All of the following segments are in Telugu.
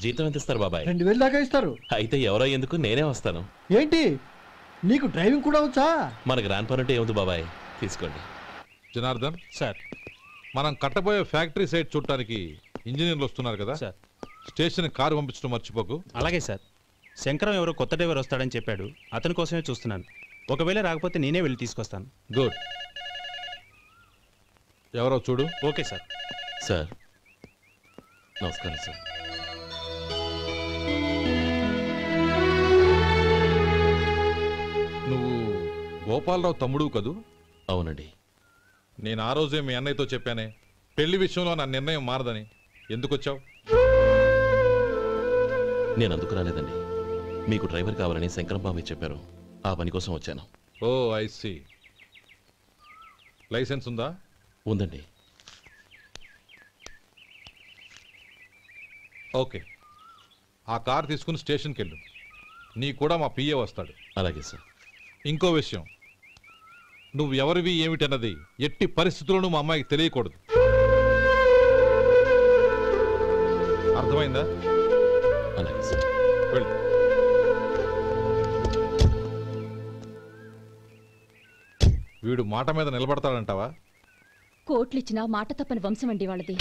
జీతం ఎంత ఇస్తారు బాబాయ్? 2000 దాకా ఇస్తారు. అయితే ఎవరో ఎందుకు, నేనే వస్తాను. ఏంటి నీకు డ్రైవింగ్ కూడా వచ్చా? మనకు రాని పని అంటే ఏముంది బాబాయ్, తీసుకోండి. జనార్దన్ సార్, మనం కట్టబోయే ఫ్యాక్టరీ సైట్ చూడటానికి ఇంజనీర్లు వస్తున్నారు కదా సార్. స్టేషన్ కారు పంపించడం మర్చిపోకు. అలాగే సార్. శంకరం ఎవరో కొత్త డ్రైవర్ వస్తాడని చెప్పాడు, అతని కోసమే చూస్తున్నాను. ఒకవేళ రాకపోతే నేనే వెళ్ళి తీసుకొస్తాను. గుడ్. ఎవరో చూడు. Okay sir. సార్ నమస్కారం సార్. నువ్వు గోపాలరావు తమ్ముడు కదూ? అవునండి. నేను ఆ రోజే మీ అన్నయ్యతో చెప్పానే, పెళ్లి విషయంలో నా నిర్ణయం మారదని. ఎందుకు వచ్చావు? నేను అందుకు రాలేదండి. మీకు డ్రైవర్ కావాలని శంకరం బాబాయ్ చెప్పారు, ఆ పని కోసం వచ్చాను. ఓ ఐ సీ. లైసెన్స్ ఉందా? ఉందండి. ఓకే, ఆ కార్ తీసుకుని స్టేషన్కి వెళ్ళు. నీ కూడా మా పిఏ వస్తాడు. అలాగే సార్. ఇంకో విషయం, నువ్వు ఎవరివి ఏమిటన్నది ఎట్టి పరిస్థితుల్లోనూ మా అమ్మాయికి తెలియకూడదు. అర్థమైందా? అలాగే సార్. వెళ్ళు. వీడు మాట మీద నిలబడతాడంటావా? కోట్లిచ్చినా మాట తప్పని వంశం అండి వాళ్ళది.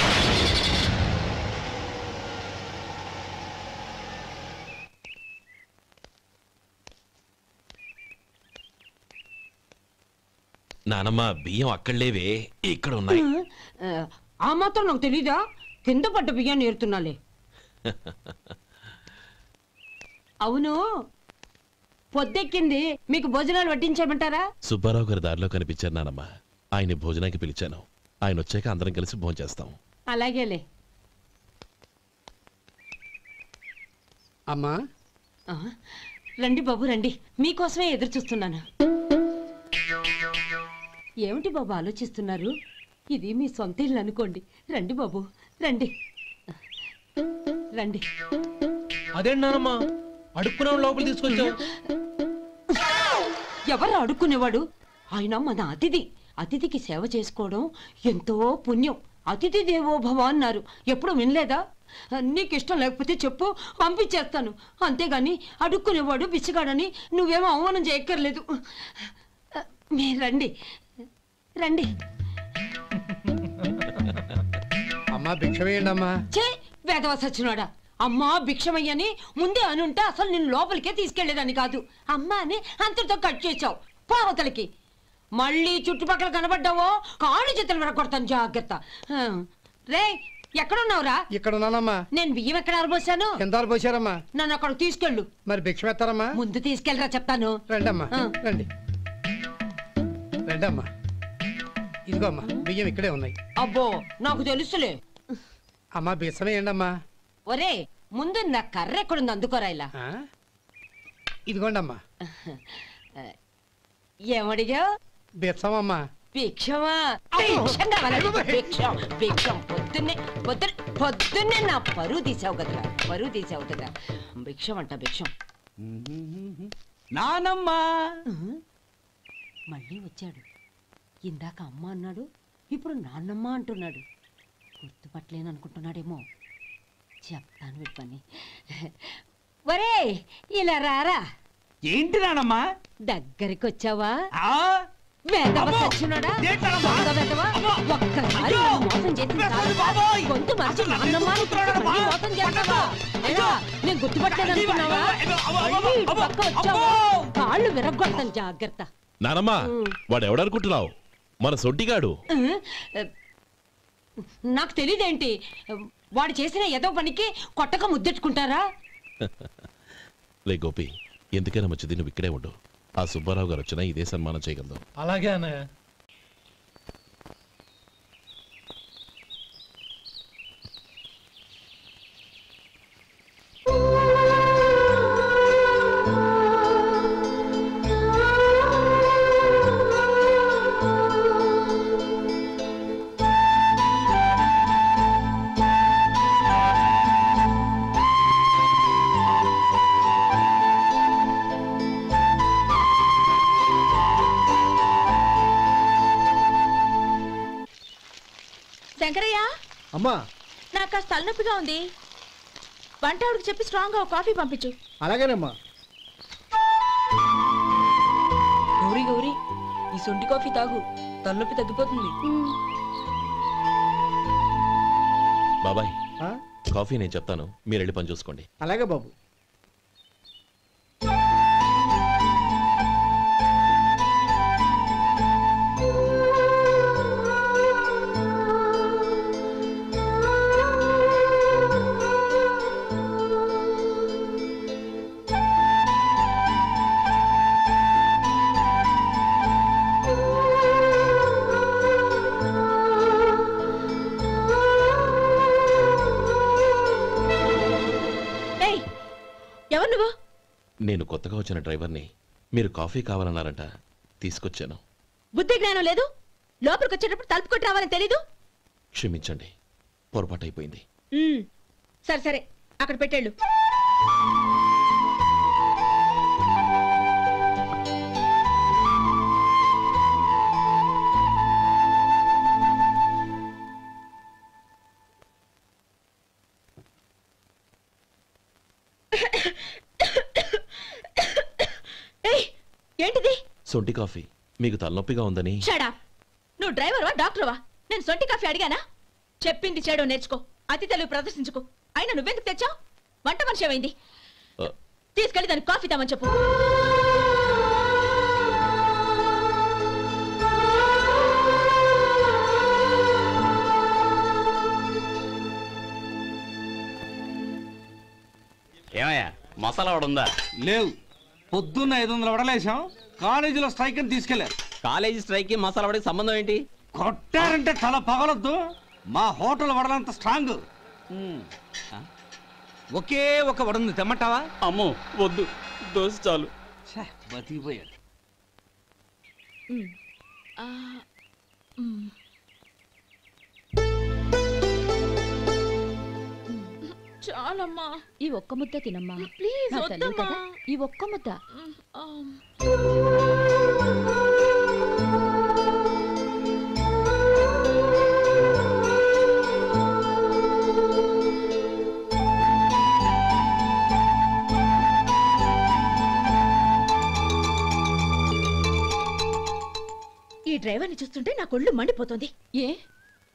నానమ్మ, బియ్యం అక్కడలేవే, ఇక్కడ ఉన్నాయి. ఆ మాత్రం నాకు తెలీదా? కింద పడ్డ బియ్యాన్ని ఏరుతున్నాలే. అవును, పొద్దెక్కింది, మీకు భోజనాలు వడ్డించమంటారా? సుబ్బారావు గారి దారిలో కనిపించారు నానమ్మ, ఆయన భోజనానికి పిలిచాను. ఆయన వచ్చాక అందరం కలిసి భోజనం చేస్తాం. అలాగేలే. అమ్మా రండి బాబు రండి, మీకోసమే ఎదురు చూస్తున్నాను. ఏమిటి బాబు ఆలోచిస్తున్నారు? ఇది మీ సొంత ఇల్లు అనుకోండి. రండి బాబు రండి రండి. అదేంటమ్మా అడుక్కునే లోపల తీసుకొచ్చావు? ఎవరు అడుక్కునేవాడు? ఆయన మన అతిథి. అతిథికి సేవ చేసుకోవడం ఎంతో పుణ్యం. అతిథి దేవో భవ అన్నారు, ఎప్పుడు వినలేదా? నీకు ఇష్టం లేకపోతే చెప్పు, పంపించేస్తాను. అంతేగాని అడుక్కునేవాడు బిచ్చగాడని నువ్వేమో అవమానం చేయక్కర్లేదు. మీరు రండి రండి. అమ్మా భిక్ష వేయండి అమ్మా. చే వేదవ సచ్చినాడా, అమ్మా భిక్షమయ్యని ముందే అనుంటే అసలు నిన్ను లోపలికే తీసుకెళ్లేదని కాదు. అమ్మా అని అంతటితో కట్ చేసావు. పావతలకి మళ్ళీ చుట్టుపక్కల కనబడ్డావో కాళ్ళు చేతులు విరగొడతాను, జాగ్రత్త. రే ఎక్కడున్నావురా? ఇక్కడ ఉన్నానమ్మా. నేను బియ్యం ఎక్కడ ఆరబోసాను? ఎంత పోసారమ్మా? నన్ను అక్కడ తీసుకెళ్ళు. మరి భిక్ష పెడతారమ్మా? ముందు తీసుకెళ్ళరా చెప్తాను. రండమ్మా రండి రండమ్మా. ఇదిగో అమ్మా, బియ్యం ఇక్కడే ఉన్నాయి. అబ్బో నాకు తెలుసులే. అమ్మా బిచ్చం వేయండి అమ్మా. ఒరే ముందు నా కర్ర ఎక్కడుంది, అందుకోరా ఇలా. ఇదిగోండి అమ్మా. ఏమడిగా? బిచ్చమమ్మా. భిక్షమా? భిక్షం కావాలండి, భిక్షం భిక్షం. పొద్దున్నే నా పరువు తీసావు కదరా, పరువు తీసావు కదా. భిక్షం అంట భిక్షం. నానమ్మా మళ్ళీ వచ్చాడు. ఇందాక అమ్మ అన్నాడు, ఇప్పుడు నాన్నమ్మ అంటున్నాడు. గుర్తుపట్టలేననుకుంటున్నాడేమో. చెప్తాను విప్పని. ఒరే ఇలా రారా. ఏంటి నానమ్మా? దగ్గరికి వచ్చావా? ఒక్కసారి మోసం చేసి గొంతు మరిచి నాన్నమ్మ మోసం చేస్తావా? నేను గుర్తుపట్టలేదనుకున్నావా? పక్క వచ్చావా కాళ్ళు విరగొడతాను, జాగ్రత్త. నానమ్మ, వాడు ఎవడనుకుంటున్నావు? మన సొంటిగాడు. నాకు తెలీదేంటి? వాడు చేసిన ఏదో పనికి కొట్టక ముద్దెట్టుకుంటారా? లే గోపి, ఎందుకైనా మంచిది నువ్వు ఇక్కడే ఉండు. ఆ సుబ్బారావు గారు వచ్చినా ఇదే సన్మానం చేయగలదు. అలాగే అన్నయ్య. శంకరయ్య, అమ్మా నాకు కాస్త తలనొప్పిగా ఉంది. వంట ఆవిడకి చెప్పి స్ట్రాంగ్ గా ఒక కాఫీ పంపించు. అలాగేనమ్మా. గౌరీ గౌరీ, ఈ సొంటి కాఫీ తాగు, తలనొప్పి తగ్గిపోతుంది. బాబాయ్ కాఫీ నేను చెప్తాను, మీరు వెళ్ళి పని చూసుకోండి. అలాగే బాబు. ఎవరు నువ్వు? నేను కొత్తగా వచ్చిన డ్రైవర్ని. మీరు కాఫీ కావాలన్నారంట, తీసుకొచ్చాను. బుద్ధి జ్ఞానం లేదు. లోపలికి వచ్చేటప్పుడు తలుపు కొట్టి రావాలని తెలీదు. క్షమించండి, పొరపాటు అయిపోయింది. సరే సరే, అక్కడ పెట్టేళ్ళు. ఏంటిది? సొంటి కాఫీ. మీకు తలనొప్పిగా ఉందని. షడా, నువ్వు డ్రైవర్వా డాక్టర్వా? నేను సొంటి కాఫీ అడిగానా? చెప్పింది చేయడం నేర్చుకో, అతి తెలివి ప్రదర్శించుకో. అయినా నువ్వెందుకు తెచ్చావు? వంట మనిషి ఏమైంది? తీసుకెళ్ళి దానికి కాఫీ తామని చెప్పు. ఏమయ్యా మసాలా వడ ఉందా? లేవు. పొద్దున్న 500 వడలేసాం, కాలేజీలో స్ట్రైక్ అని తీసుకెళ్లారు. కాలేజీ స్ట్రైక్ కి మసాలా వడకి సంబంధం ఏంటి? కొట్టారంటే తల పగలొద్దు. మా హోటల్ వడలంత స్ట్రాంగ్. ఒకే ఒక వడ ఉంది, తెమ్మంటావా? అమ్మో వద్దు, దోశ చాలు. బతికిపోయాడు. చాలమ్మా, ఈ ఒక్క ముద్ద తినమ్మా ప్లీజ్. నా తల్లి కదా, ఈ ఒక్క ముద్ద. ఈ డ్రైవర్ని చూస్తుంటే నా కొళ్ళు మండిపోతుంది. ఏ,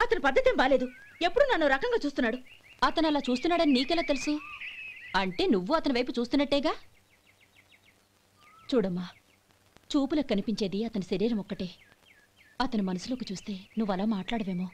అతని పద్ధతి ఏం బాలేదు. ఎప్పుడు నన్ను రకంగా చూస్తున్నాడు. అతను అలా చూస్తున్నాడని నీకెలా తెలుసు? అంటే నువ్వు అతని వైపు చూస్తున్నట్టేగా. చూడమ్మా, చూపులకు కనిపించేది అతని శరీరం ఒక్కటే. అతని మనసులోకి చూస్తే నువ్వు అలా మాట్లాడవేమో.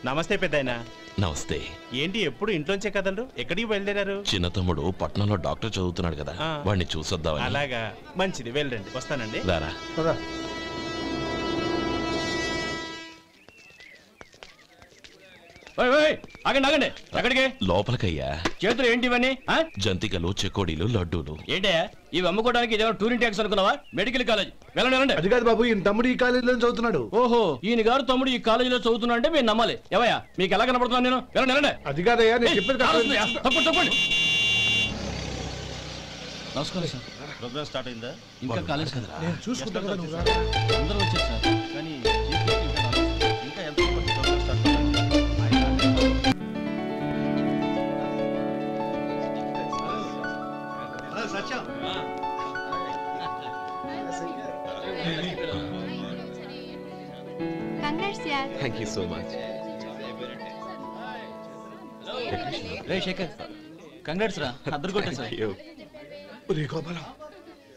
నమస్తే పెద్దాయనా. నమస్తే. ఏంటి ఎప్పుడు ఇంట్లోంచే కదలరు? ఎక్కడికి బయలుదేరారు? చిన్న తమ్ముడు పట్నంలో డాక్టర్ చదువుతున్నాడు కదా, వాడిని చూసొద్దామని. అలాగా, మంచిది, వెళ్ళండి. వస్తానండి. రారా. ఆగండి ఆగండి, ఎక్కడికి? లోపలికయ్యా. చేతులు ఏంటి ఇవన్నీ? జంతికలు, చెకోడీలు, లడ్డూలు. ఏంటయ్యా ఇవి అమ్ముకోవడానికి ఇదేమో టూరింగ్ ట్యాక్స్ అనుకున్నావా? Medical college. వెళ్ళండి వెళ్ళండి. అది కాదు బాబు, ఈయన తమ్ముడు ఈ కాలేజీలో చదువుతున్నాడు. ఓహో, ఈయన గారు తమ్ముడు ఈ కాలేజీలో చదువుతున్నా అంటే మీరు నమ్మాలి. ఎవయా మీకు ఎలా కనపడుతున్నాను నేను? వెళ్ళండి వెళ్ళండి. అది కాదయ్యా, నేను చెప్పేది తప్పండి తప్పండి. నమస్కారం సార్. ప్రోగ్రామ్ స్టార్ట్ అయిందా? ఇంకా కాలేజ్ కదా. నేను చూసుకుంటాను కదా, నువ్వు రా. అందరూ వచ్చారు సార్. కానీ ఇంకా ఎంత ప్రోగ్రామ్ స్టార్ట్ అవ్వాలి? Thank you so much. రే శేఖర్, కంగ్రాట్స్ రా, అద్దరు కొట్టేసా. ఒరే గోపాల,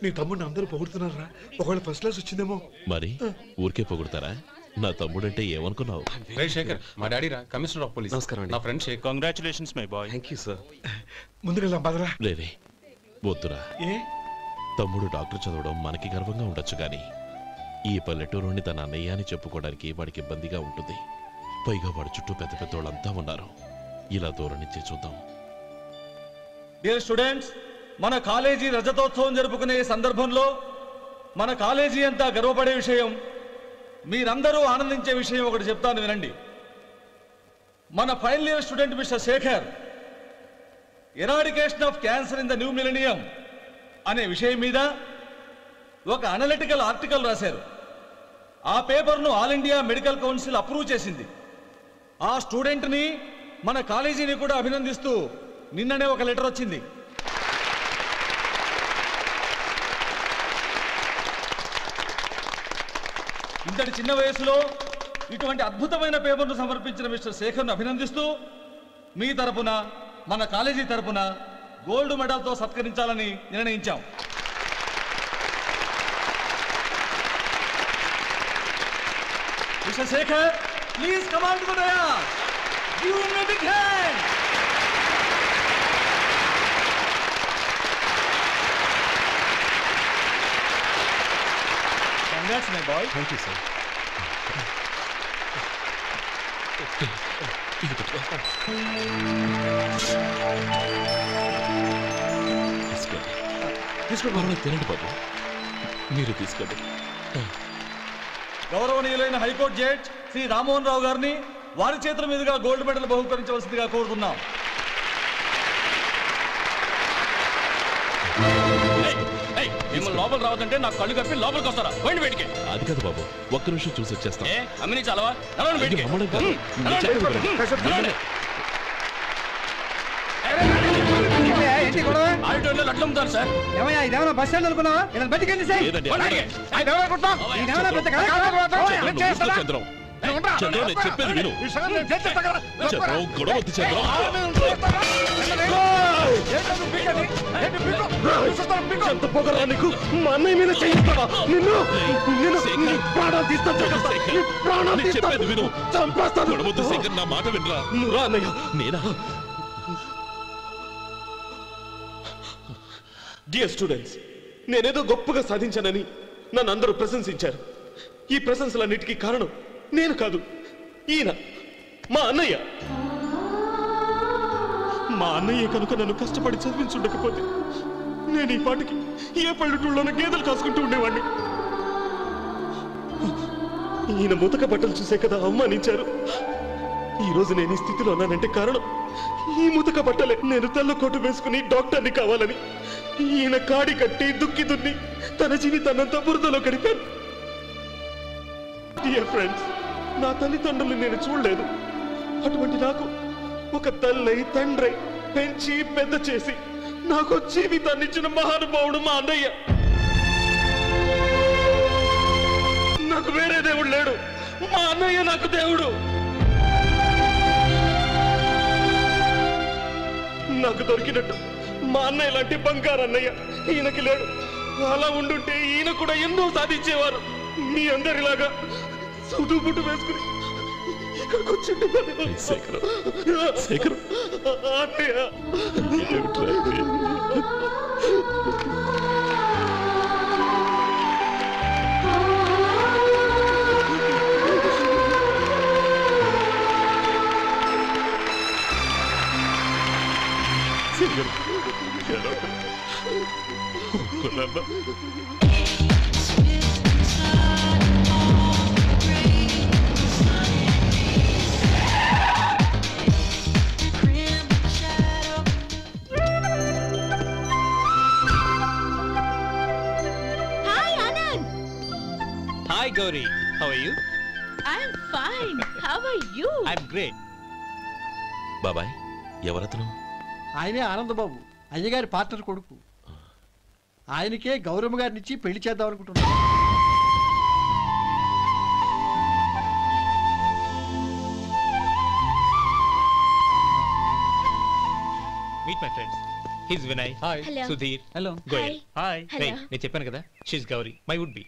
నీ తమ్ముడిని అందరూ పొగుడుతున్నారా? ఒకవేళ ఫస్ట్ క్లాస్ వచ్చిందేమో. మరి ఊరికే పొగుడతారా? నా తమ్ముడంటే ఏమనుకున్నావు? రే శేఖర్, మా డాడీ రా, కమిషనర్ ఆఫ్ పోలీస్. నమస్కారం. నా friend Shekhar. Congratulations my boy. Thank you sir. ముందుకెళ్దాం పదరా. లేదే, వద్దురా. ఏ తమ్ముడు డాక్టర్ చదవడం మనకి గర్వంగా ఉండొచ్చు, కానీ ఈ పల్లెటూరుని తన అన్నయ్య అని చెప్పుకోవడానికి వాడికి ఇబ్బందిగా ఉంటుంది. పైగా వాడి చుట్టూ పెద్ద పెద్ద వాళ్ళంతా ఉన్నారు. ఇలా దూరం నుంచి చూద్దాం. డియర్ స్టూడెంట్స్, మన కాలేజీ రజతోత్సవం జరుపుకునే సందర్భంలో మన కాలేజీ అంతా గర్వపడే విషయం, మీరందరూ ఆనందించే విషయం ఒకటి చెప్తాను వినండి. మన final year student mister Sekhar eradication of cancer in the new millennium అనే విషయం మీద ఒక అనలిటికల్ ఆర్టికల్ రాశారు. ఆ పేపర్ను all India medical council approve చేసింది. ఆ స్టూడెంట్ని మన కాలేజీని కూడా అభినందిస్తూ నిన్ననే ఒక లెటర్ వచ్చింది. ఇంతటి చిన్న వయసులో ఇటువంటి అద్భుతమైన పేపర్ను సమర్పించిన మిస్టర్ శేఖర్ను అభినందిస్తూ మీ తరపున మన కాలేజీ తరపున గోల్డ్ మెడల్తో సత్కరించాలని నిర్ణయించాం. Mister Shekhar, please come on to the dais. Give him a big hand. Congrats my boy. Thank you sir. తీసుకోండి, తినండి బాబు. మీరు తీసుకోండి. గౌరవనీయులైన హైకోర్టు జడ్జ్ శ్రీ రామ్మోహన్ రావు గారిని వారి చేతుల మీదుగా గోల్డ్ మెడల్ బహుకరించవలసిందిగా కోరుతున్నాం. మిమ్మల్ని లోపల రావద్దంటే నాకు కళ్ళు కప్పి లోపలికి వస్తారా? పోయింది బయటికి. అది కాదు బాబు, ఒక్క నిమిషం చూసి వచ్చేస్తాం. అమ్మిని చాలవా? నడవండి బయటికి. ఆడిటోరియంలో లడ్లు అమ్ముతారు సార్. ఏమయ్యా ఇదేమన్నా బస్ స్టాండ్ అనుకున్నావా? ఇలా బయటికి వెళ్ళి సార్. చంద్రం, నేను చెప్పేది విను. చంద్రం, గొడవ వద్దు చంద్రం. ఎంత పొగరా నీకు? మా అన్నయ్య మీద చేయిస్తావా? నిన్ను ప్రాణాలు తీస్తాను. చెప్పేది విను. చంపేస్తాను. గొడవ వద్దు శేఖర్, నా మాట వినరా. నువ్వు రా అన్నయ్య. నేనా? డియర్ స్టూడెంట్స్, నేనేదో గొప్పగా సాధించానని నన్ను అందరూ ప్రశంసించారు. ఈ ప్రశంసలన్నిటికీ కారణం నేను కాదు, ఈయన మా అన్నయ్య. మా అన్నయ్య కనుక నన్ను కష్టపడి చదివించుండకపోతే నేను ఈ పాటికి ఏ పల్లెటూళ్ళలోనూ గేదెలు కాసుకుంటూ ఉండేవాడిని. ఈయన ముతక బట్టలు చూసే కదా అవమానించారు. ఈ రోజు నేను ఈ స్థితిలో ఉన్నానంటే కారణం ఈ ముతక బట్టలే. నేను తెల్ల కోటు వేసుకుని డాక్టర్ని కావాలని ఈయన కాడి కట్టి దుక్కి దున్ని తన జీవితాన్నంతా బురదలో గడిపాను. డియర్ ఫ్రెండ్స్, నా తల్లిదండ్రులు నేను చూడలేదు. అటువంటి నాకు ఒక తల్లై తండ్రై పెంచి పెద్ద చేసి నాకు జీవితాన్ని ఇచ్చిన మహానుభావుడు మా అన్నయ్య. నాకు వేరే దేవుడు లేడు, మా అన్నయ్య నాకు దేవుడు. నాకు దొరికినట్టు మా అన్నయ్య లాంటి బంగారు అన్నయ్య ఈయనకి లేడు. అలా ఉండుంటే ఈయన కూడా ఎన్నో సాధించేవారు. మీ అందరిలాగా సూటు బుట్టు వేసుకుని ఇక్కడికి వచ్చిండే శేఖర్, శేఖర్, అన్నయ్య. Hi Gauri, how are you? I'm fine. How are you? I'm great. బాబాయ్, ఎవరతను? ఆయనే ఆనందబాబు, అయ్యగారి పార్ట్నర్ కొడుకు. ఆయనకే గౌరమ్మ గారిని ఇచ్చి పెళ్లి చేద్దాం అనుకుంటున్నాను. Meet my friends. He's Vinay. Hi. Hello. Sudhir. Hello. Goyal. Hi. Hey, Hello. నేను చెప్పాను కదా, she's Gauri, my would be.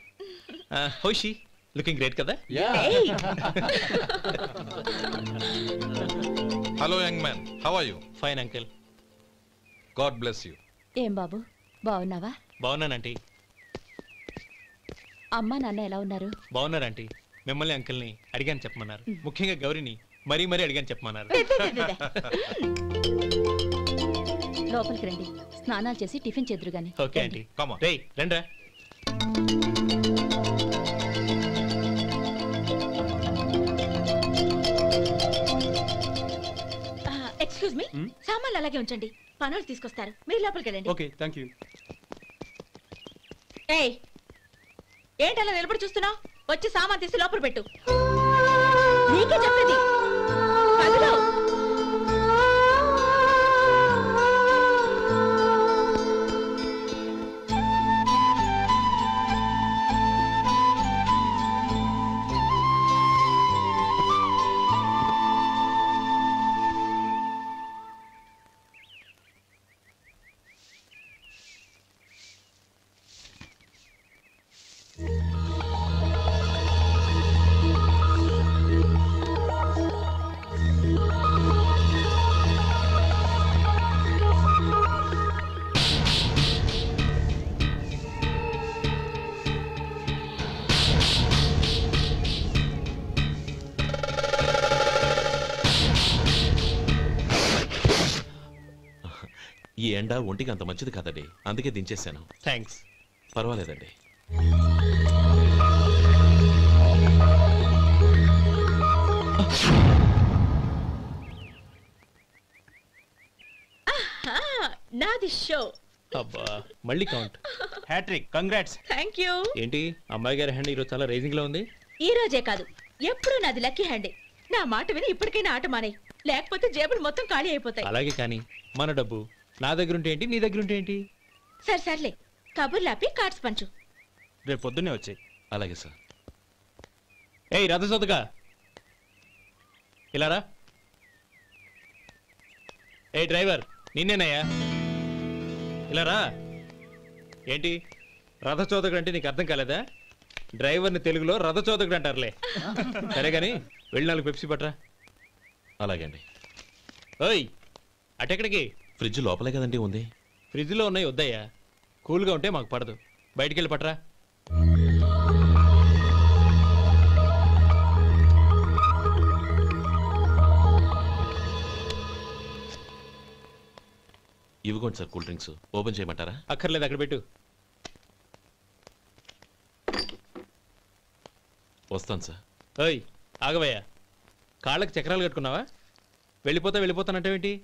How is she? Looking great కదా? Hello young man, how are you? Fine uncle. God bless you. ఏం బాబు, బాగున్నావా? బాగున్నానంటీ. అమ్మా నాన్న ఎలా ఉన్నారు? బాగున్నారంటీ. మిమ్మల్ని అంకుల్ని అడిగాను చెప్పమన్నారు. ముఖ్యంగా గౌరిని మరీ మరీ అడిగాను చెప్పమన్నారు. లోపలికి రండి, స్నానాలు చేసి టిఫిన్ చేద్దరు గాని. Okay aunty. రేయ్ రండ్రా. ఎక్స్క్యూజ్ మీ, సామాన్లు అలాగే ఉంచండి, పనులు తీసుకొస్తారు. మీరు లోపలికి వెళ్ళండి. Okay, thank you. ఏయ్, ఏంటలా నిలబడి చూస్తున్నావు? వచ్చి సామాన్ తీసి లోపల పెట్టు. నీకే చెప్పేది. కదులు. ఈ ఎండ ఒంటికి అంత మంచిది కాదండి, అందుకే దించేశాను. థ్యాంక్స్. పర్వాలేదండి. నాది షో. అబ్బా మళ్ళీ count. Hat trick. Congrats. Thank you. ఏంటి అమ్మాయి గారి హ్యాండ్ ఈరోజు చాలా రేజింగ్ లో ఉంది? ఈ రోజే కాదు, ఎప్పుడు నాది లక్కీ హ్యాండే. నా మాట విని ఇప్పటికైనా ఆట మానే, లేకపోతే జేబులు మొత్తం ఖాళీ అయిపోతాయి. అలాగే కానీ మన డబ్బు నా దగ్గర ఉంటే ఏంటి, నీ దగ్గర ఉంటే ఏంటి? సరే సర్లే, కబుర్లు ఆపి కార్డ్స్ పంచు. రేపు పొద్దున్నే వచ్చాయి. అలాగే సార్. ఏయ్ రథసోదగా ఇలా రా. ఏ డ్రైవర్ నిన్నేనయ్యా, ఇలా రా. ఏంటి రథచోదకుడు అంటే నీకు అర్థం కాలేదా? డ్రైవర్ని తెలుగులో రథచోదకుడు అంటారులే. సరే కానీ వెళ్ళి 4 పెప్సీ పట్రా. అలాగే అండి. ఓయ్ అటెక్కడికి? ఫ్రిడ్జ్ లోపలే కదండి ఉంది. ఫ్రిడ్జ్లో ఉన్నాయి వద్దయ్యా, కూల్గా ఉంటే మాకు పడదు. బయటికి వెళ్ళి పట్రా. ఇవ్వకోండి సార్ కూల్ డ్రింక్స్. ఓపెన్ చేయమంటారా? అక్కర్లేదు, అక్కడ పెట్టు. వస్తాను సార్. ఓయ్ ఆగవయ్యా, కాళ్ళకి చక్రాలు కట్టుకున్నావా? వెళ్ళిపోతానంటావేంటి?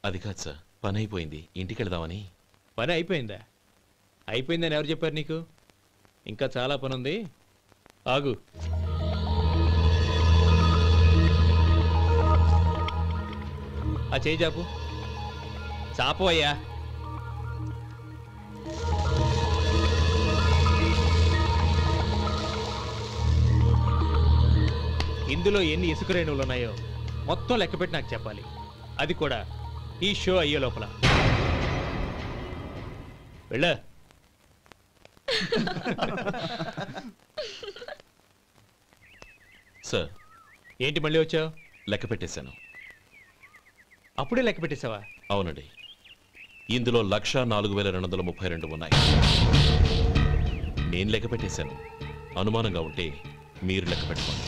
అది కాదు సార్, పని అయిపోయింది, ఇంటికి వెళదామని. పని అయిపోయిందా? అయిపోయిందని ఎవరు చెప్పారు నీకు? ఇంకా చాలా పని ఉంది, ఆగు. ఆ చేయి చాపు. చాపు అయ్యా. ఇందులో ఎన్ని ఇసుక రేణువులు ఉన్నాయో మొత్తం లెక్కపెట్టి నాకు చెప్పాలి. అది కూడా ఈ షో అయ్యే లోపల. వెళ్ళ. సార్. ఏంటి మళ్ళీ వచ్చావు? లెక్క పెట్టేశాను. అప్పుడే లెక్క పెట్టేశావా? అవునండి. ఇందులో 1,04,232 ఉన్నాయి. నేను లెక్క పెట్టేశాను. అనుమానంగా ఉంటే మీరు లెక్క పెట్టుకోండి.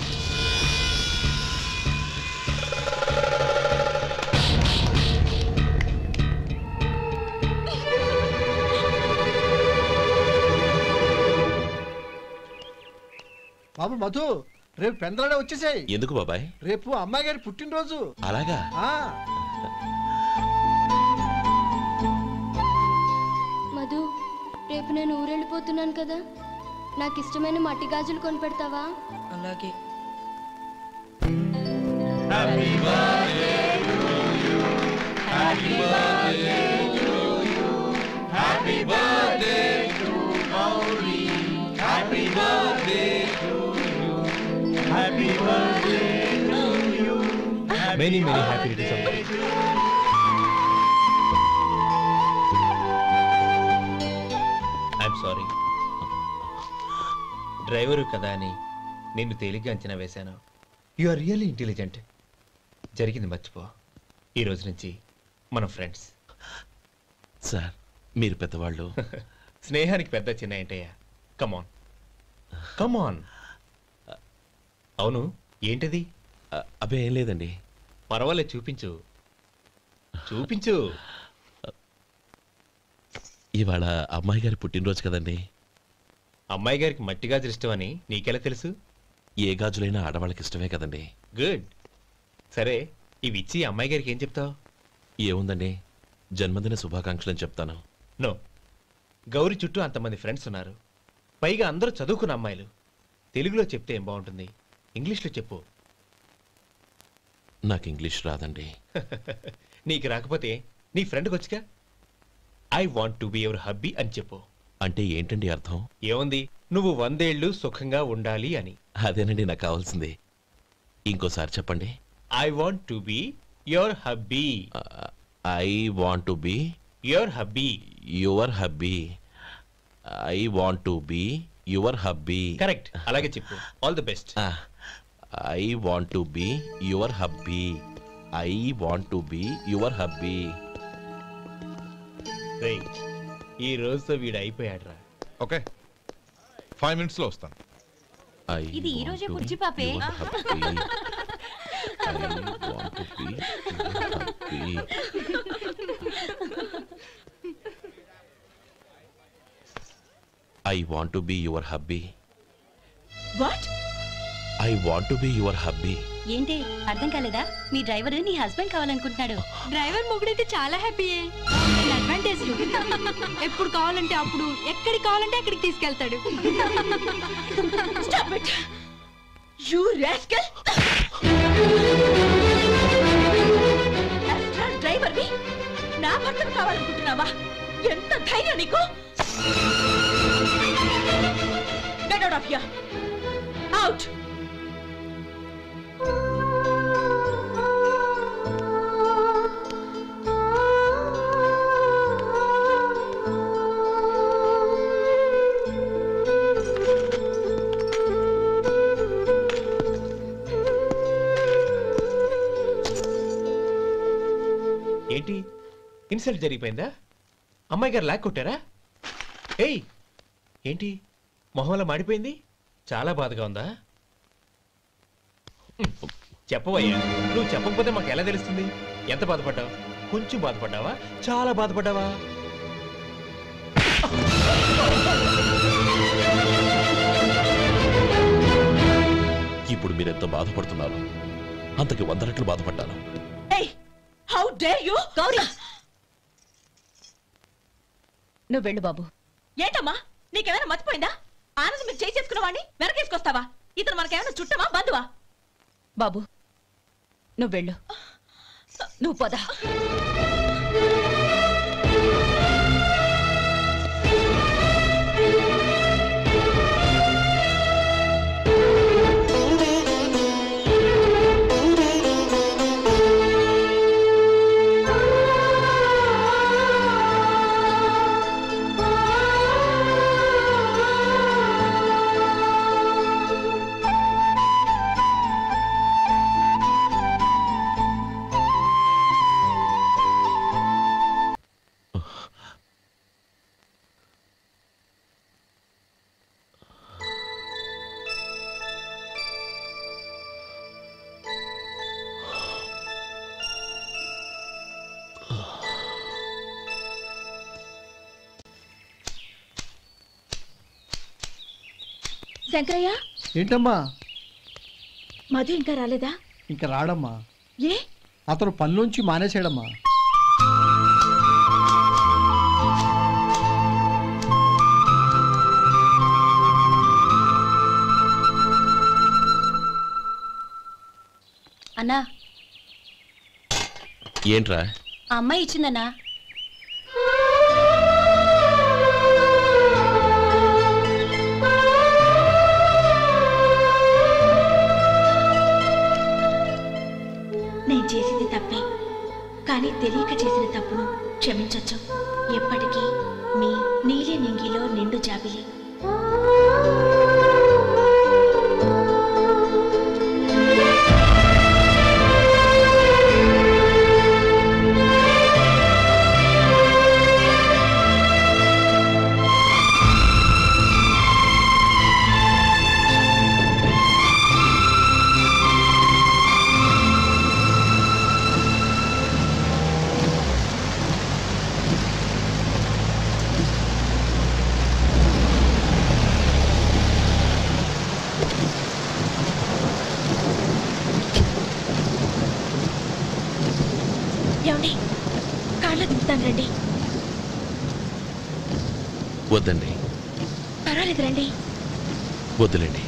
బాబు మధు, రేపు పెందలాడే వచ్చేసాయి. ఎందుకు బాబాయ్? రేపు అమ్మాయి గారి పుట్టినరోజు. అలాగా? మధు, రేపు నేను ఊరెళ్ళిపోతున్నాను కదా, నాకు ఇష్టమైన మట్టి గాజులు కొనిపెడతావా? అలాగే. Many happy returns of the day. I'm sorry. Driver కదా అని నిన్ను తేలిగ్గా అంచనా వేశాను. You are really intelligent. జరిగింది మర్చిపో. ఈ రోజు నుంచి మనం ఫ్రెండ్స్. సార్ మీరు పెద్దవాళ్ళు. స్నేహానికి పెద్ద చిన్న ఏంటయ్యా? కమాన్ కమాన్. అవును ఏంటది? అబ్బే ఏం లేదండి. పర్వాలేదు, చూపించు చూపించు. ఇవాళ అమ్మాయి గారి పుట్టినరోజు కదండి. అమ్మాయి గారికి మట్టి గాజులు ఇష్టమని నీకెలా తెలుసు? ఏ గాజులైనా ఆడవాళ్ళకి ఇష్టమే కదండి. గుడ్. సరే ఇవి ఇచ్చి అమ్మాయి గారికి ఏం చెప్తావు? ఏముందండి, జన్మదిన శుభాకాంక్షలని చెప్తాను. నో, గౌరీ చుట్టూ అంతమంది ఫ్రెండ్స్ ఉన్నారు. పైగా అందరూ చదువుకున్న అమ్మాయిలు. తెలుగులో చెప్తే ఏం బాగుంటుంది, ఇంగ్లీష్లో చెప్పు. నాకు ఇంగ్లీష్ రాదండి. నీకు రాకపోతే నీ ఫ్రెండ్కి వచ్చిగా I want to be your hubby అని చెప్పు. అంటే ఏంటండి అర్థం? ఏముంది, నువ్వు 100 ఏళ్ళు సుఖంగా ఉండాలి అని. అదేనండి నాకు కావాల్సింది. ఇంకోసారి చెప్పండి. I want to be your hubby. I want to be your hubby. Your hubby. I want to be your hubby. Correct, అలాగే చెప్పు. All the best. I want to be your hubby. I want to be your hubby. ఈ రోజుతో వీడు అయిపోయాడు రా. ఓకే, 5 minutes లో వస్తాను. ఇది ఈ రోజే పుచ్చి పాపే. I want to be your hubby. What? I want to be your hubby. ఏంటి అర్థం కాలేదా? మీ డ్రైవర్ నీ హస్బెండ్ కావాలనుకుంటున్నాడు. డ్రైవర్ మొగుడైతే చాలా హ్యాపీయే. అడ్వాంటేజ్ ఎప్పుడు కావాలంటే అప్పుడు, ఎక్కడికి కావాలంటే అక్కడికి తీసుకెళ్తాడు. Stop it! You rascal! Driver ని నా భర్తను కావాలనుకుంటున్నావా? ఎంత ధైర్యం నీకు? Get out of here! Out! ఏంటి, ఇన్సల్ట్ జరిగిపోయిందా? అమ్మాయి గారు లాక్ కొట్టారా? ఏయ్ ఏంటి మొహంలో మాడిపోయింది? చాలా బాధగా ఉందా? చెప్పవయ్యా, నువ్వు చెప్పకపోతే మాకు ఎలా తెలుస్తుంది? ఎంత బాధపడ్డావు? కొంచెం బాధపడ్డావా, చాలా బాధపడ్డావా? ఇప్పుడు మీరెంత బాధపడుతున్నారు, అంతకి 100 రెట్లు బాధపడ్డాను. How dare you? గౌరీ, నువ్వు వెళ్ళు బాబు. ఏంటమ్మా, నీకేమైనా మర్చిపోయిందా? ఆనందం మీరు చేసుకున్న వాడిని వెనకేసుకొస్తావా? ఇతను మనకేమైనా చుట్టమా, బంధువా? బాబు నువ్వు వెళ్ళు. నువ్వు పద. శంకరయ్య, ఏంటమ్మా? మధు ఇంకా రాలేదా? ఇంకా రాడమ్మా. ఏ? అతను పనిలోంచి మానేసాడమ్మా. అన్నా, ఏంట్రా? ఆ అమ్మాయి ఇచ్చిందన్నా. నేను చేసింది తప్పే, కానీ తెలియక చేసిన తప్పును క్షమించొచ్చు. ఎప్పటికీ మీ నీలి నింగిలో నిండు జాబిలి. ఏమండి, కాళ్ళ దింపుతాను రండి. వద్దండి. పర్వాలేదు. పర్వాలేదు రండి. వద్దులేండి.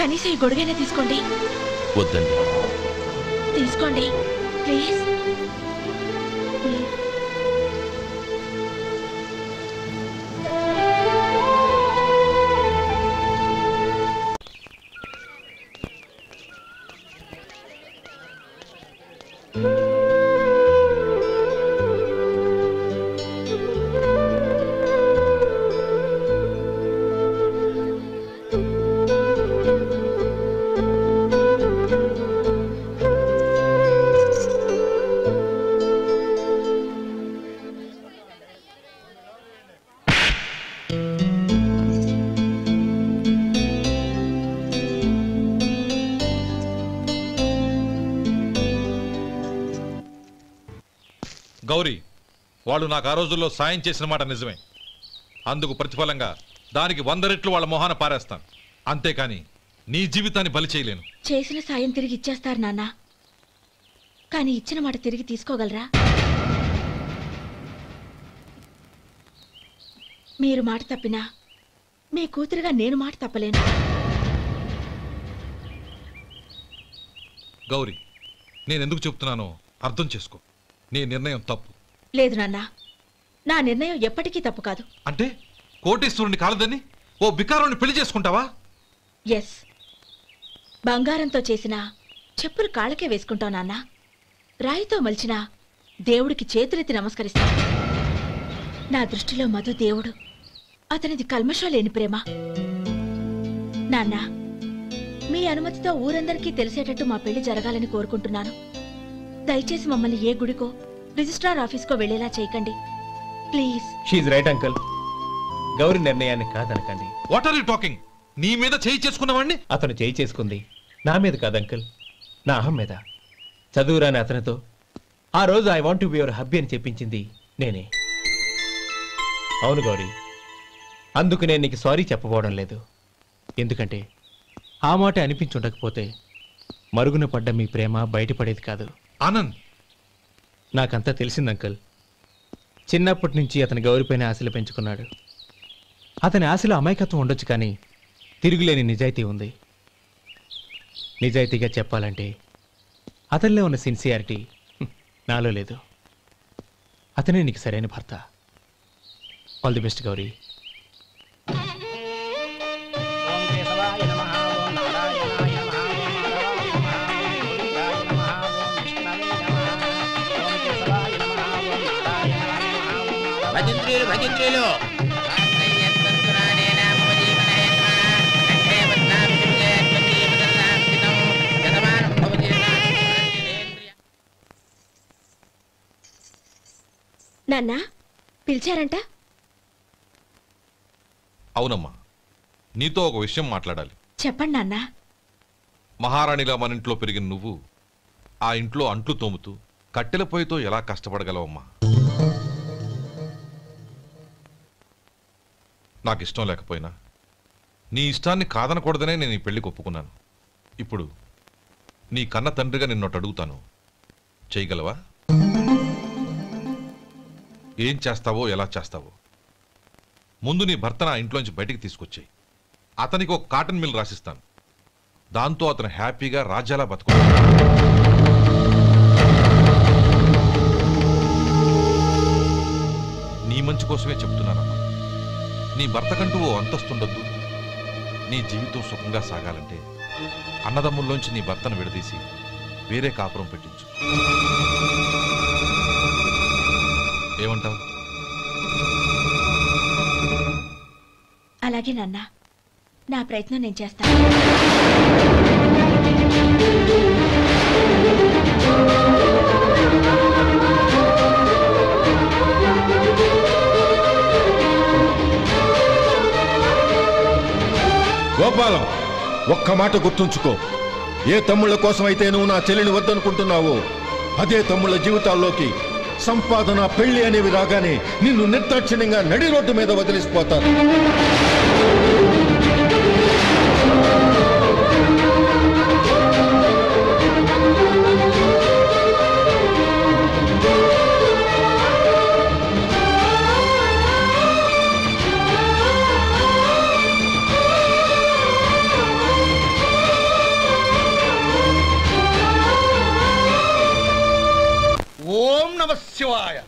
కనీసం ఈ గొడుగైనా తీసుకోండి. వద్దండి. తీసుకోండి ప్లీజ్. గౌరీ, వాళ్ళు నాకు ఆ రోజుల్లో సాయం చేసిన మాట నిజమే. అందుకు ప్రతిఫలంగా దానికి 100 రెట్లు వాళ్ళ మొహాన పారేస్తాను. అంతేకాని నీ జీవితాన్ని బలి చేయలేను. చేసిన సాయం తిరిగి ఇచ్చేస్తారు నాన్న, కానీ ఇచ్చిన మాట తిరిగి తీసుకోగలరా? మీరు మాట తప్పినా మీ కూతురుగా నేను మాట తప్పలేను. గౌరీ, నేనెందుకు చెప్తున్నానో అర్థం చేసుకో. నీ నిర్ణయం తప్పు. లేదు నాన్న, నా నిర్ణయం ఎప్పటికీ తప్పు కాదు. అంటే కోటేశ్వరుని కాలదని ఓ బికారుని పెళ్లి చేసుకుంటావా? ఎస్, బంగారంతో చేసిన చెప్పులు కాళ్ళకే వేసుకుంటావు నాన్న. రాయితో మలిచిన దేవుడికి చేతులెత్తి నమస్కరిస్తా. నా దృష్టిలో మధు దేవుడు, అతనిది కల్మషం లేని ప్రేమ. నాన్న, మీ అనుమతితో ఊరందరికీ తెలిసేటట్టు మా పెళ్లి జరగాలని కోరుకుంటున్నాను. దయచేసి మమ్మల్ని ఏ గుడికో రిజిస్ట్రార్ ఆఫీస్కో వెళ్లేలా చేయకండి please. She's right uncle. Gauri నిర్ణయాన్ని కాదనకండి. What are you talking? నీ మీద చేయి చేసుకున్నవాడిని అతను చేయి చేసుకుంది నా మీద కాదు అంకుల్, నా అహం మీద. చదువురాని అతనితో ఆ రోజు I want to be your hubby అని చెప్పించింది నేనే. అవును గౌరీ, అందుకు నేను నీకు సారీ చెప్పబోవడం లేదు. ఎందుకంటే ఆ మాట అనిపించుండకపోతే మరుగున పడ్డ మీ ప్రేమ బయటపడేది కాదు. ఆనంద్, నాకంతా తెలిసింది అంకుల్. చిన్నప్పటి నుంచి అతని గౌరీపైన ఆశలు పెంచుకున్నాడు. అతని ఆశలో అమాయకత్వం ఉండొచ్చు, కానీ తిరుగులేని నిజాయితీ ఉంది. నిజాయితీగా చెప్పాలంటే అతనిలో ఉన్న సిన్సియారిటీ నాలో లేదు. అతనే నీకు సరైన భర్త. All the best Gauri. భజంత్రీలు భజంత్రీలు నాన్న, పిలిచారంట? అవునమ్మా, నీతో ఒక విషయం మాట్లాడాలి. చెప్పండి నాన్న. మహారాణిగా మన ఇంట్లో పెరిగిన నువ్వు ఆ ఇంట్లో అంట్లు తోముతూ కట్టెల పొయ్యితో ఎలా కష్టపడగలవమ్మా? నాకు ఇష్టం లేకపోయినా నీ ఇష్టాన్ని కాదనకూడదనే నేను ఈ పెళ్లికి ఒప్పుకున్నాను. ఇప్పుడు నీ కన్న తండ్రిగా నిన్నొట్టు అడుగుతాను, చేయగలవా? ఏం చేస్తావో, ఎలా చేస్తావో ముందు నీ భర్త నా ఇంట్లోంచి బయటికి తీసుకొచ్చాయి. అతనికి ఒక కాటన్ మిల్ రాసిస్తాను. దాంతో అతను హ్యాపీగా రాజ్యాలా బతుకుతాడు. నీ మంచి కోసమే చెప్తున్నానమ్మా. నీ భర్తకంటూ ఓ అంతస్తుండొద్దు. నీ జీవితం సుఖంగా సాగాలంటే అన్నదమ్ముల్లోంచి నీ భర్తను విడదీసి వేరే కాపురం పెట్టించు. ఏమంటావు? అలాగే నాన్న, నా ప్రయత్నం నేను చేస్తాను. గోపాలం, ఒక్క మాట గుర్తుంచుకో. ఏ తమ్ముళ్ళ కోసమైతే నువ్వు నా చెల్లిని వద్దనుకుంటున్నావో అదే తమ్ముళ్ళ జీవితాల్లోకి సంపాదన పెళ్లి అనేవి రాగానే నిన్ను నిర్దాక్షిణ్యంగా నడి రోడ్డు మీద వదిలిసిపోతారు. ఓం నమ శివాయ.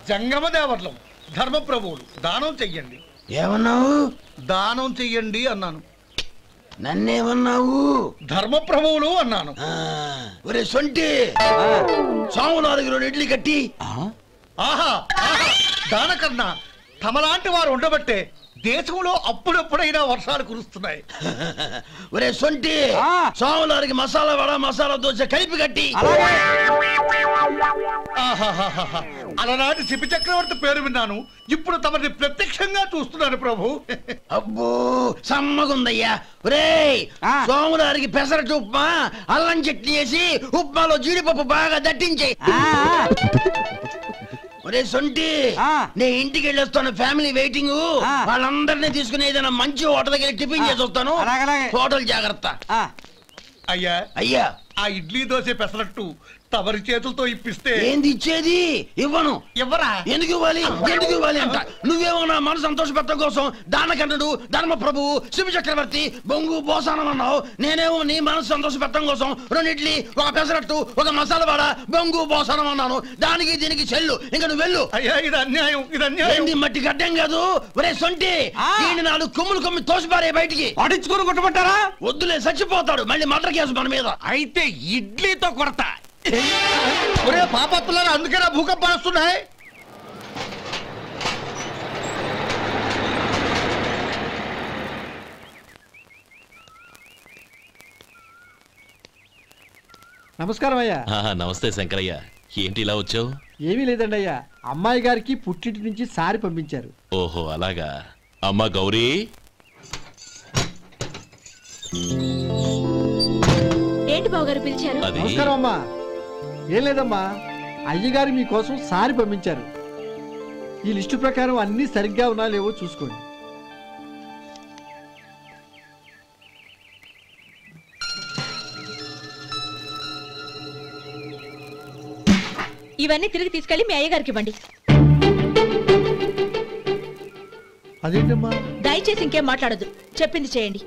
జంగమ దేవర్లం ధర్మప్రభువులు దానం చెయ్యండి. ఏమన్నావు? దానం చెయ్యండి అన్నాను. నన్నేమన్నావు? ధర్మప్రభువులు అన్నాను. ఒరే సొంటి, సామునాలుగు 2 ఇడ్లీ కట్టి. ఆహా దానకన్నా తమలాంటి వారు ఉండబట్టే దేశంలో అప్పుడప్పుడైనా వర్షాలు కురుస్తున్నాయి. ఒరే సొంటి, సామునాలుగు మసాలా వడ మసాలా దోశ కలిపి కట్టి. అలనాటి శిపి చక్రవర్తి పేరు విన్నాను, ఇప్పుడు తమని ప్రత్యక్షంగా చూస్తున్నాను ప్రభు. అబ్బో సమ్మగుందయ్యా. ఒరే సోములారికి పెసరట్టు ఉప్మా అల్లం చట్నీ వేసి ఉప్మాలో జీడిపప్పు బాగా దట్టించే. ఒరే సొంటి, నేను ఇంటికి వెళ్ళొస్తాను, ఫ్యామిలీ వెయిటింగ్. వాళ్ళందరినీ తీసుకుని ఏదైనా మంచి హోటల్ దగ్గర టిఫిన్ చేసి వస్తాను. హోటల్ జాగ్రత్త. అయ్యా అయ్యా, ఆ ఇడ్లీ దోశ పెసరట్టు తమరి చేతులతో ఇప్పిస్తే. ఏంది ఇచ్చేది? ఇవ్వను. ఇవ్వరా? ఎందుకు ఇవ్వాలి? ఎందుకు ఇవ్వాలి అంట. నువ్వేమో నా మనసు సంతోషపెట్టడం కోసం దానకంటుడు ధర్మ ప్రభువు శివ చక్రవర్తి బొంగు బోసానం అన్నావు. నేనేమో నీ మనసు సంతోషపెట్టడం కోసం 2 ఇడ్లీ 1 పెసరట్టు 1 మసాలా వాడ బొంగు బోసానం అన్నాను. దానికి దీనికి చెల్లు. ఇంకా నువ్వు వెళ్ళు. అయ్యా ఇది అన్యాయం, ఇది అన్యాయం. ఏంది మట్టి గడ్డం కాదు. ఒరే సొంటి, దీన్ని 4 కొమ్ములు కొమ్మి తోసిపారే బయటికి. పడించుకొని కొట్టమంటారా? వద్దులే, చచ్చిపోతాడు. మళ్ళీ మర్డర్ కేసు మన మీద. అయితే ఇడ్లీతో కొడతా. ఒరే పాపత్తులారా, అందుకేనా భూకంపాలు వస్తున్నాయి? నమస్కారం అయ్యా. నమస్తే శంకరయ్య, ఏంటి ఇలా వచ్చావు? ఏమీ లేదండి అయ్యా, అమ్మాయి గారికి పుట్టింటి నుంచి సారి పంపించారు. ఓహో అలాగా. అమ్మా గౌరీ, ఏంటి బావగారు పిలిచారు? నమస్కారం అమ్మా. ఏం లేదమ్మా, అయ్యగారు మీకోసం సారి పంపించారు. ఈ లిస్టు ప్రకారం అన్ని సరిగ్గా ఉన్నా లేవో చూసుకోండి. ఇవన్నీ తిరిగి తీసుకెళ్లి మీ అయ్యగారికి ఇవ్వండి. అదేంటమ్మా? దయచేసి ఇంకేం మాట్లాడద్దు, చెప్పింది చేయండి.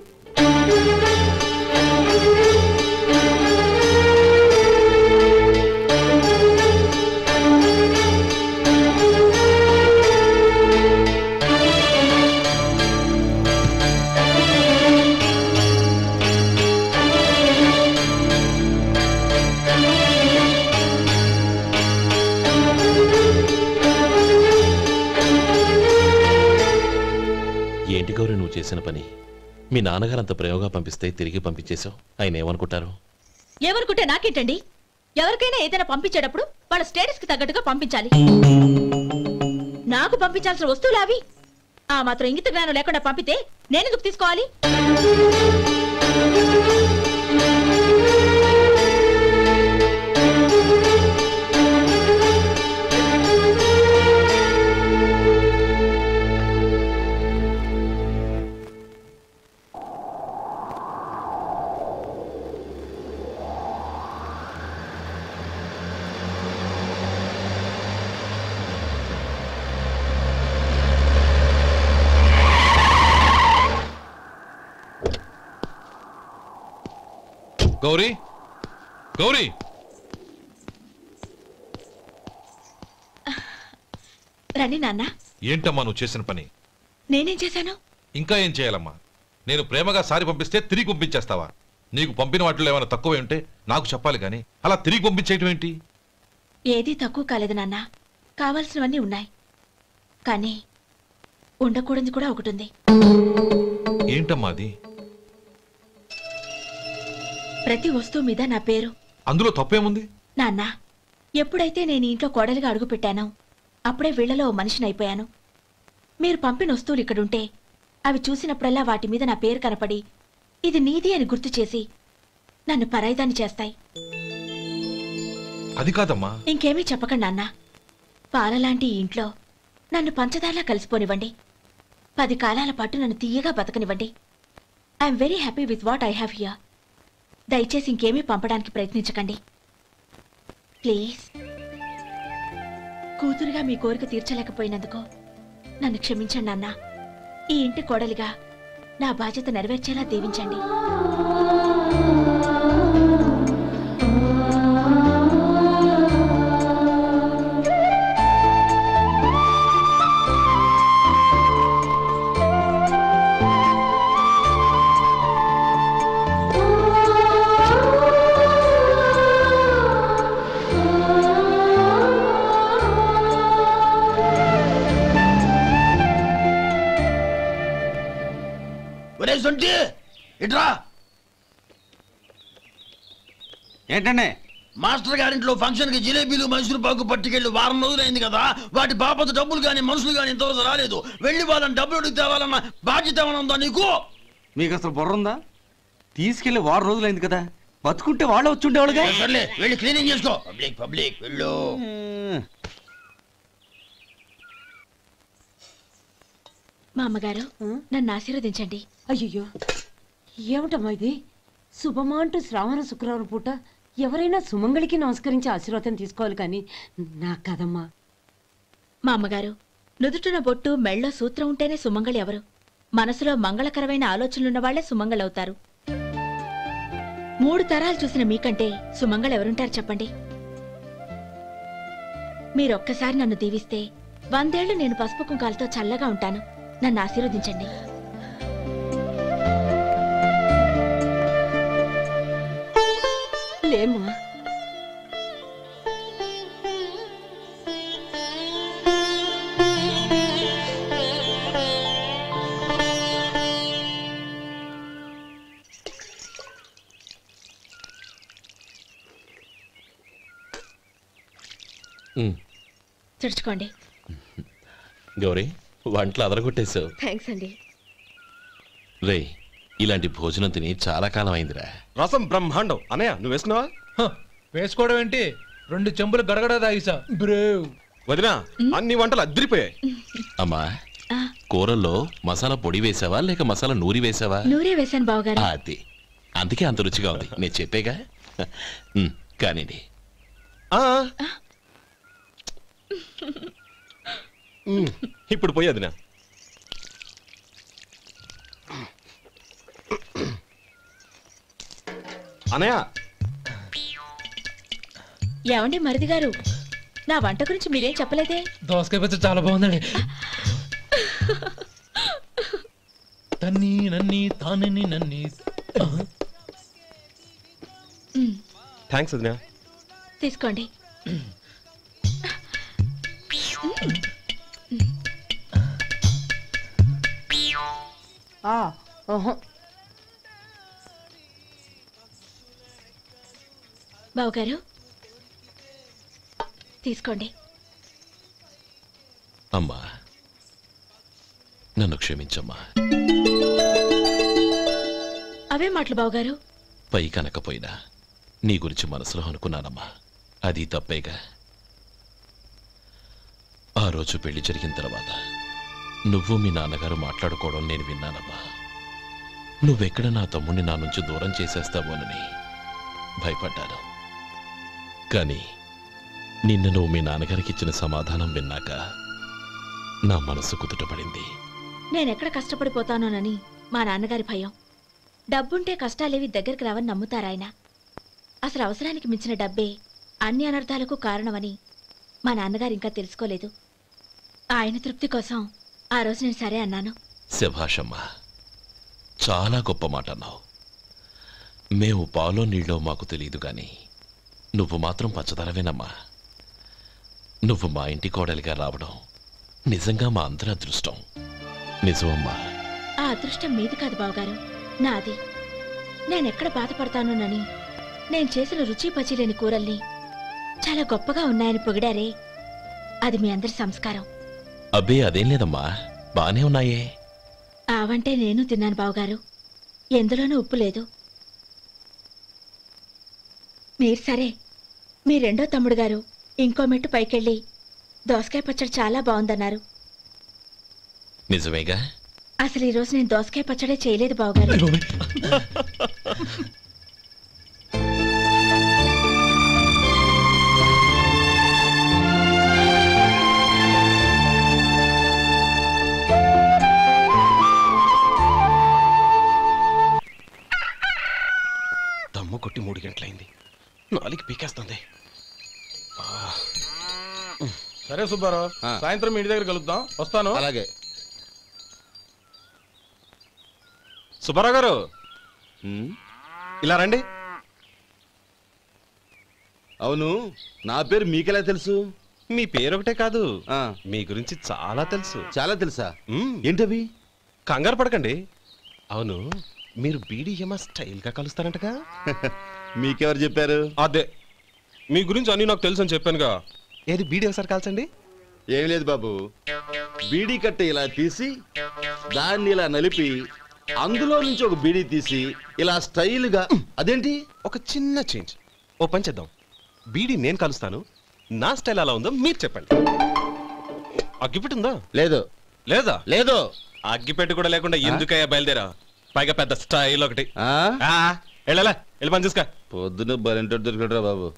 ఏంటి గౌరీ నువ్వు చేసిన పని? మీ నాన్నగారు అంత ప్రేమగా పంపిస్తే తిరిగి పంపించేశావు. ఆయన ఏమనుకుంటారు? ఏమనుకుంటే నాకేంటండి? ఎవరికైనా ఏదైనా పంపించేటప్పుడు వాళ్ళ స్టేటస్ కి తగ్గట్టుగా పంపించాలి. నాకు పంపించాల్సిన వస్తువులు అవి. ఆ మాత్రం ఇంగిత జ్ఞానం లేకుండా పంపితే నేనెందుకు తీసుకోవాలి? గౌరీ, గౌరీ, రండి నాన్న. ఏంటమ్మా నువ్వు చేసిన పని? నేనేం చేశాను? ఇంకా ఏం చేయాలమ్మా? నేను ప్రేమగా సారి పంపిస్తే తిరిగి పంపించేస్తావా? నీకు పంపిన వాటిలో ఏమైనా తక్కువ ఉంటే నాకు చెప్పాలి కానీ అలా తిరిగి పంపించేయటం ఏంటి? ఏదీ తక్కువ కాలేదు నాన్న, కావాల్సినవన్నీ ఉన్నాయి. కానీ ఉండకూడదు కూడా ఒకటి ఉంది. ఏంటమ్మా అది? ప్రతి వస్తువు మీద నా పేరు. అందులో తప్పేముంది? నాన్న, ఎప్పుడైతే నేను ఇంట్లో కోడలిగా అడుగు పెట్టానో అప్పుడే వీళ్లలో ఓ మనిషిని అయిపోయాను. మీరు పంపిన వస్తువులు ఇక్కడుంటే అవి చూసినప్పుడల్లా వాటి మీద నా పేరు కనపడి ఇది నీది అని గుర్తు చేసి నన్ను పరాయిదాన్ని చేస్తాయి. అది కాదమ్మా. ఇంకేమీ చెప్పకండి నాన్న. పాలలాంటి ఈ ఇంట్లో నన్ను పంచదారలా కలిసిపోనివ్వండి. 10 కాలాల పాటు నన్ను తీయగా బతకనివ్వండి. I'm very happy with what I have here. దయచేసి ఇంకేమీ పంపడానికి ప్రయత్నించకండి ప్లీజ్. కూతురుగా మీ కోరిక తీర్చలేకపోయినందుకు నన్ను క్షమించండి నాన్న. ఈ ఇంటి కోడలిగా నా బాధ్యత నెరవేర్చేలా దీవించండి. ఇట్రా. ఏంటండి? మాస్టర్ గారింట్లో ఫంక్షన్ కి జిలేబీలు మైసూరు పాకు పట్టుకెళ్ళి వారం రోజులైంది కదా, వాటి బాపత డబ్బులు కానీ మనుషులు కానీ ఇంతవరకు రాలేదు. వెళ్ళి వాళ్ళని డబ్బులు అడిగి తేవాలన్న బాధ్యత ఏమైనా ఉందా నీకు? మీకు అసలు బుర్ర ఉందా? తీసుకెళ్లి వారం రోజులైంది కదా, బతుకుంటే వాళ్ళు వచ్చి ఉండేవాళ్ళుగా. సర్లే వెళ్ళి క్లీనింగ్ చేసుకో. పబ్లిక్ పబ్లిక్ వెళ్ళు. మా అమ్మగారు నన్ను ఆశీర్వదించండి. అయ్యో ఏమిటమ్మా ఇది? శుభమా అంటూ శ్రావణ శుక్రవారం పూట ఎవరైనా సుమంగళికి నమస్కరించి ఆశీర్వాదం తీసుకోవాలి కానీ నా కదమ్మా. మా అమ్మగారు నుదుటిన బొట్టు మెళ్ళో సూత్రం ఉంటేనే సుమంగళి ఎవరు? మనసులో మంగళకరమైన ఆలోచనలున్న వాళ్లే సుమంగళవుతారు. 3 తరాలు చూసిన మీకంటే సుమంగళ ఎవరుంటారు చెప్పండి? మీరొక్కసారి నన్ను దీవిస్తే 100 ఏళ్లు నేను పసుపు కుంకాలతో చల్లగా ఉంటాను. నన్ను ఆశీర్వదించండి. లేమ్మా. తుడుచుకోండి. గౌరీ వంటలు అదరగొట్టేశావు. థ్యాంక్స్ అండి. రే ఇలాంటి భోజనం తిని చాలా కాలం అయిందిరా. రసం బ్రహ్మాండం. అనయ్య నువ్వు వేసుకున్నావా? వేసుకోవడం ఏంటి, 2 చెంబులు గడగడ తాగిసా. బ్రేవ్ వదినా అన్ని వంటలు అద్దరిపోయాయి. అమ్మా కూరల్లో మసాలా పొడి వేసావా లేక మసాలా నూరి వేసావా? నూరే వేశాను బావగారు. అది అందుకే అంత రుచిగా ఉంది. నేను చెప్పేగా. కానివ్వండి. ఇప్పుడు పోయి వదినా. అనయ్య ఏమండి మరిది గారు, నా వంట గురించి మీరేం చెప్పలేదే? దోసకాయ పచ్చడి చాలా బాగుందండి. తన్ని నన్ని తానని నన్ని. థ్యాంక్స్ వదినా. తీసుకోండి. బావగారు తీసుకోండి. అమ్మా నన్ను క్షమించమ్మా. అవే మాటలు బావగారు. పై కనకపోయినా నీ గురించి మనసులో అనుకున్నానమ్మా. అది తప్పేగా. ఆ రోజు పెళ్లి జరిగిన తర్వాత నువ్వు మీ నాన్నగారు మాట్లాడుకోవడం నేను విన్నానమ్మా. నువ్వెక్కడ నా తమ్ముడిని నా నుంచి దూరం చేసేస్తావోనని భయపడ్డాను. కానీ నిన్న నువ్వు మీ నాన్నగారికి ఇచ్చిన సమాధానం విన్నాక నా మనసు కుదుటపడింది. నేనెక్కడ కష్టపడిపోతానోనని మా నాన్నగారి భయం. డబ్బుంటే కష్టాలేవి దగ్గరికి రావని నమ్ముతారాయన. అసలు అవసరానికి మించిన డబ్బే అన్ని అనర్థాలకు కారణమని మా నాన్నగారు ఇంకా తెలుసుకోలేదు. ఆయన తృప్తి కోసం ఆ రోజు నేను సరే అన్నాను. శభాషమ్మా, చాలా గొప్ప మాట అన్నావు. మేము పాలో నీళ్ళో మాకు తెలియదు గాని నువ్వు మాత్రం పంచదారవేనమ్మా. నువ్వు మా ఇంటి కోడలిగా రావడం నిజంగా మా అందరి అదృష్టం. నిజమమ్మా. ఆ అదృష్టం మీది కాదు బావగారు, నాది. నేనెక్కడ బాధపడతానోనని నేను చేసిన రుచి పచిలేని కూరల్ని చాలా గొప్పగా ఉన్నాయని పొగిడారే, అది మీ అందరి సంస్కారం. అబ్బే అదేం లేదమ్మా, బానే ఉన్నాయే. ఆవంటే నేను తిన్నాను బావగారు, ఎందులోనూ ఉప్పు లేదు. మీరు సరే, మీ రెండో తమ్ముడు గారు ఇంకో మెట్టు పైకెళ్ళి దోసకాయ పచ్చడి చాలా బాగుందన్నారు. నిజమేగా? అసలు ఈ రోజు నేను దోసకాయ పచ్చడే చేయలేదు బావగారు. దమ్ము కొట్టి 3 గంటలైంది, 4 పీకేస్తుంది. సరే సుబ్బారావు, సాయంత్రం మీ ఇంటి దగ్గర కలుద్దాం. వస్తాను. అలాగే. సుబ్బారావు గారు ఇలా రండి. అవును, నా పేరు మీకెలా తెలుసు? మీ పేరు ఒకటే కాదు, మీ గురించి చాలా తెలుసు. చాలా తెలుసా? ఏంటవి? కంగారు పడకండి. అవును, మీరు బీడీఎం స్టైల్ గా కలుస్తారంటగా? మీకెవరు చెప్పారు? అదే, మీ గురించి అన్ని నాకు తెలుసు అని చెప్పానుగా. ఏది బీడీ ఒకసారి కాల్చండి. ఏం లేదు బాబు, బీడీ కట్ట ఇలా తీసి దాన్ని ఇలా నలిపి అందులో నుంచి ఒక బీడీ తీసి ఇలా స్టైల్గా. అదేంటి? ఒక చిన్న చేంజ్. ఓ పని చేద్దాం, బీడీ నేను కలుస్తాను, నా స్టైల్ అలా ఉందో మీరు చెప్పండి. అగ్గిపెట్టి ఉందా? లేదు. లేదా? లేదు. అగ్గిపెట్టి కూడా లేకుండా ఎందుకయ్యా బయలుదేరా? పైగా పెద్ద స్టైల్ ఒకటి. వెళ్ళాలా, వెళ్ళి పని చూసుకో. పొద్దున బలింటోడు దొరికడరా బాబు.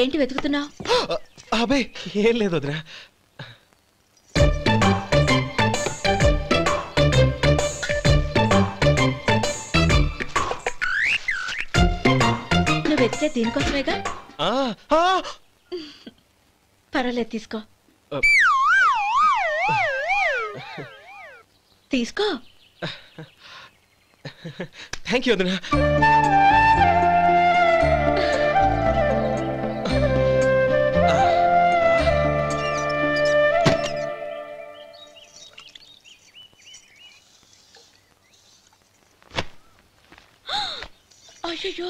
ఏంటి వెతుకుతున్నావు? అబే ఏం లేదు వదినా. నువ్వు వెతికే దీనికోసమేగా. పర్వాలేదు, తీసుకో. తీసుకో. థ్యాంక్ యూ వదినా. అయ్యో,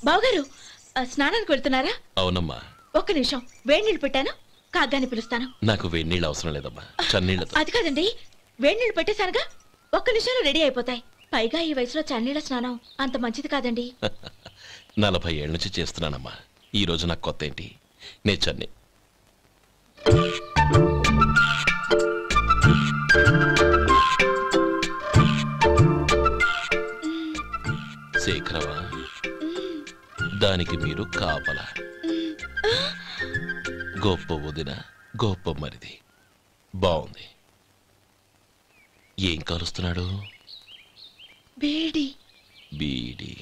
బావగారు స్నానానికి వెళ్తున్నారా? అవునమ్మా. ఒక్క నిమిషం, వేడి నీళ్ళు పెట్టాను, కాగ్గాని పిలుస్తాను. నాకు వేడి నీళ్ళు అవసరం లేదమ్మా, చన్నీళ్ళతో. అది కాదండి, వేడి నీళ్ళు పెట్టేశానుగా, ఒక్క నిమిషంలో రెడీ అయిపోతాయి. పైగా ఈ వయసులో చన్నీళ్ళ స్నానం అంత మంచిది కాదండి. 40 ఏళ్ళ నుంచి చేస్తున్నానమ్మా, ఈ రోజు నాకు కొత్త ఏంటి? నే చన్నీ. శేఖరవా, దానికి మీరు కాపలా. గొప్ప వదిన, గొప్ప మరిది. బాగుంది. ఏం కలుస్తున్నాడు? బీడి. బీడి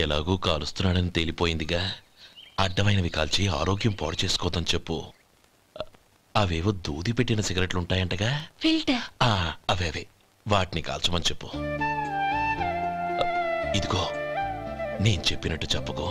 ఎలాగూ కాలుస్తున్నాడని తేలిపోయిందిగా. అడ్డమైనవి కాల్చి ఆరోగ్యం పాడు చేసుకోదని చెప్పు. అవేవో దూది పెట్టిన సిగరెట్లుంటాయంటగా, ఫిల్టర్. అవే వాటిని కాల్చమని చెప్పు. ఇదిగో, నేను చెప్పినట్టు చెప్పుకో.